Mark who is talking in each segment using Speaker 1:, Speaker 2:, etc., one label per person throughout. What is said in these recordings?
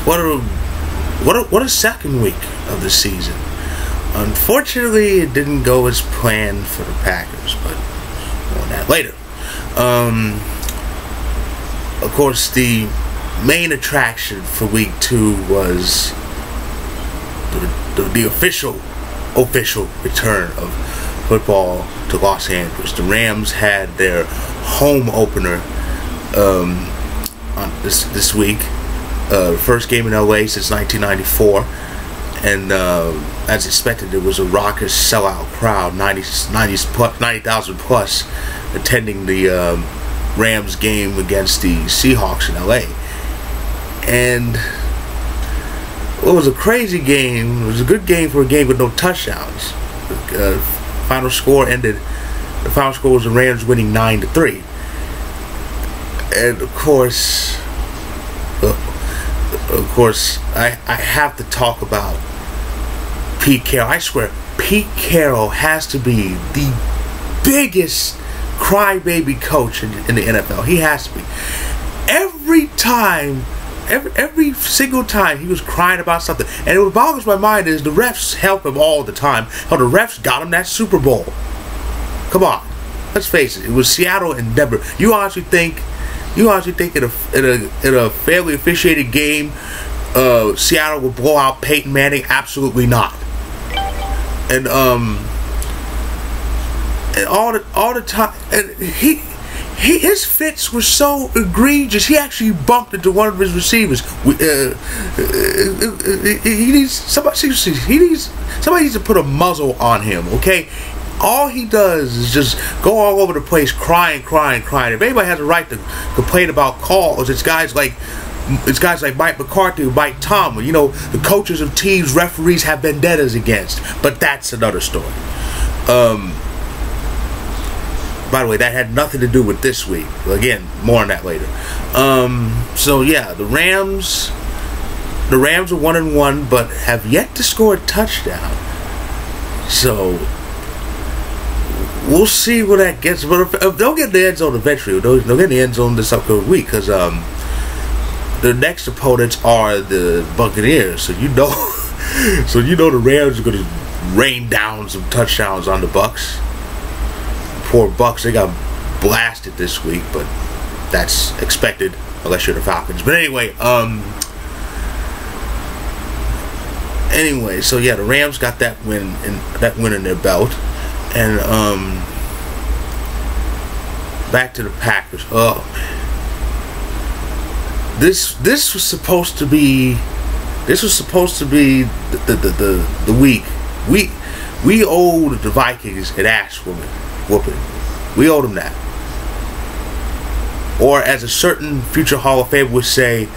Speaker 1: what a second week of the season. Unfortunately, it didn't go as planned for the Packers, but more on that later. Of course, the main attraction for week 2 was the official return of football to Los Angeles. The Rams had their home opener on this week. First game in LA since 1994, and as expected, it was a raucous sellout crowd, 90,000 plus attending the Rams game against the Seahawks in LA. And it was a crazy game. It was a good game for a game with no touchdowns. The final score was the Rams winning 9-3. And of course, I have to talk about Pete Carroll. I swear, Pete Carroll has to be the biggest crybaby coach in the NFL. He has to be. Every single time he was crying about something. And what boggles my mind is the refs help him all the time. How the refs got him that Super Bowl. Come on. Let's face it. It was Seattle and Denver. You honestly think in a fairly officiated game, Seattle would blow out Peyton Manning? Absolutely not. And all the time, and his fits were so egregious. He actually bumped into one of his receivers. Somebody needs to put a muzzle on him. Okay. All he does is just go all over the place crying. If anybody has a right to complain about calls, it's guys like Mike McCarthy, Mike Tomlin. You know, the coaches of teams referees have vendettas against. But that's another story. By the way, that had nothing to do with this week. Again, more on that later. So yeah, the Rams are 1-1, but have yet to score a touchdown. So we'll see where that gets. But if they'll get the end zone eventually, they'll get the end zone this upcoming week, because the next opponents are the Buccaneers. So you know the Rams are going to rain down some touchdowns on the Bucs. Poor Bucs, they got blasted this week, but that's expected unless you're the Falcons. But anyway, so yeah, the Rams got that win in their belt. And back to the Packers. Oh man, this was supposed to be the week. We owed the Vikings an ass whooping. We owed them that. Or as a certain future Hall of Famer would say,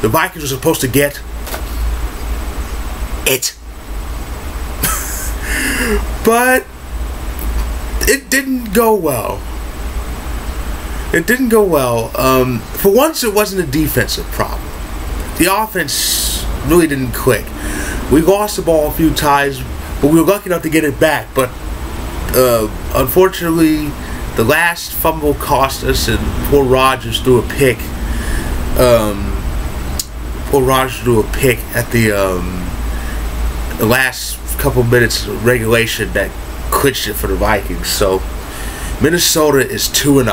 Speaker 1: the Vikings were supposed to get it. But it didn't go well. For once, it wasn't a defensive problem. The offense really didn't click. We lost the ball a few times, but we were lucky enough to get it back. But unfortunately, the last fumble cost us, and poor Rodgers threw a pick. At the last couple minutes of regulation that clinched it for the Vikings. So Minnesota is 2-0.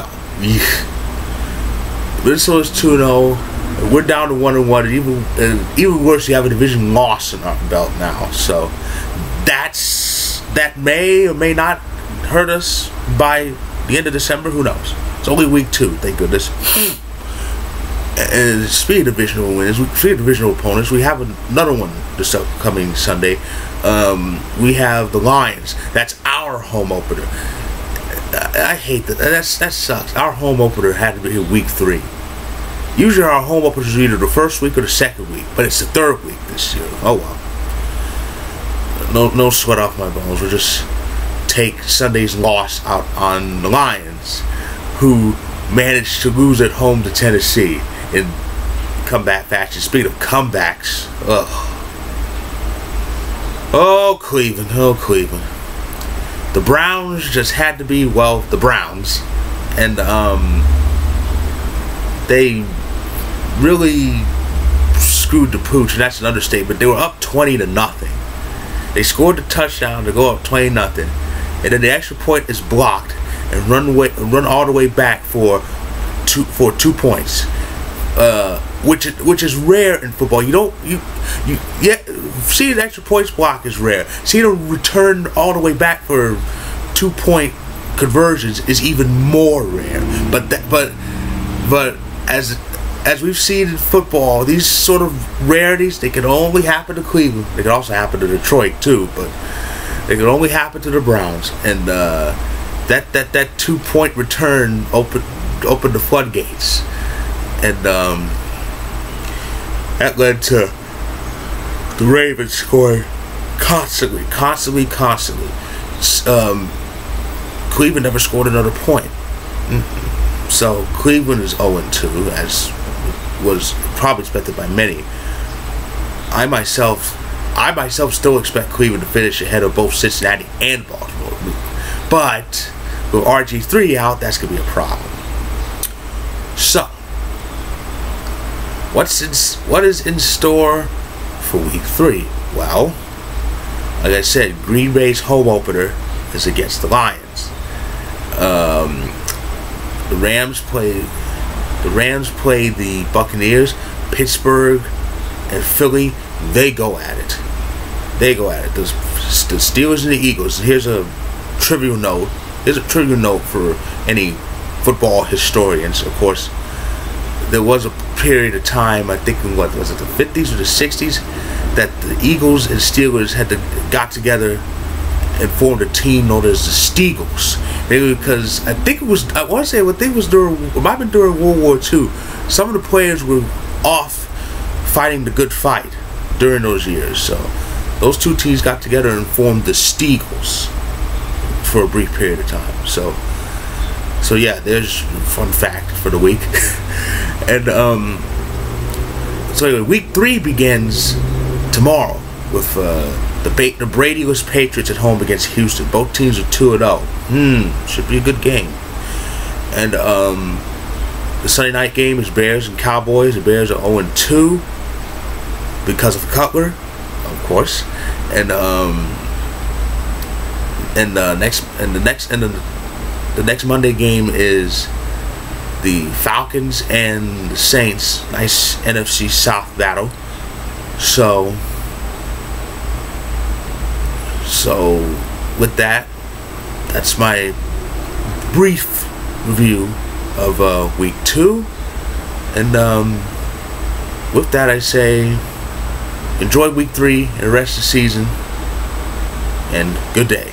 Speaker 1: Minnesota's 2-0. We're down to 1-1, and even worse, you have a division loss in our belt now. So that may or may not hurt us by the end of December. Who knows? It's only week 2, thank goodness. And speaking of divisional wins, speaking of divisional opponents, we have another one this upcoming Sunday. We have the Lions. That's our home opener. I hate that. That sucks. Our home opener had to be here week 3. Usually our home openers are either the first week or the second week, but it's the 3rd week this year. Oh well. No sweat off my bones. We'll just take Sunday's loss out on the Lions, who managed to lose at home to Tennessee in comeback fashion. Speaking of comebacks, oh Cleveland. The Browns just had to be, well, the Browns, and they really screwed the pooch, and that's an understatement. They were up 20-0. They scored the touchdown to go up 20-0, and then the extra point is blocked and run all the way back for 2 points, which is rare in football. You see the extra points block is rare. See them return all the way back for 2-point conversions is even more rare. But as we've seen in football, these sort of rarities, they can only happen to Cleveland. They can also happen to Detroit too, but they can only happen to the Browns. And that 2-point return opened the floodgates, and that led to the Ravens scoring constantly. Cleveland never scored another point. So Cleveland is 0-2, as was probably expected by many. I myself still expect Cleveland to finish ahead of both Cincinnati and Baltimore. But with RG3 out, that's going to be a problem. So, what is in store for Week 3? Well, like I said, Green Bay's home opener is against the Lions. The Rams play the Buccaneers. Pittsburgh and Philly, they go at it. The Steelers and the Eagles. Here's a trivial note. For any football historians. Of course, there was a period of time, I think in what was it, the 50s or the 60s, that the Eagles and Steelers got together and formed a team known as the Steagles. Maybe because I think it was it might have been during World War II. Some of the players were off fighting the good fight during those years. So those two teams got together and formed the Steagles for a brief period of time. So yeah, there's a fun fact for the week. And so anyway, Week 3 begins tomorrow with the Bradyless Patriots at home against Houston. Both teams are 2-0. Should be a good game. And the Sunday night game is Bears and Cowboys. The Bears are 0-2 because of Cutler, of course. And the next Monday game is the Falcons and the Saints. Nice NFC South battle. So with that, that's my brief review of Week 2. And with that, I say enjoy Week 3 and the rest of the season. And good day.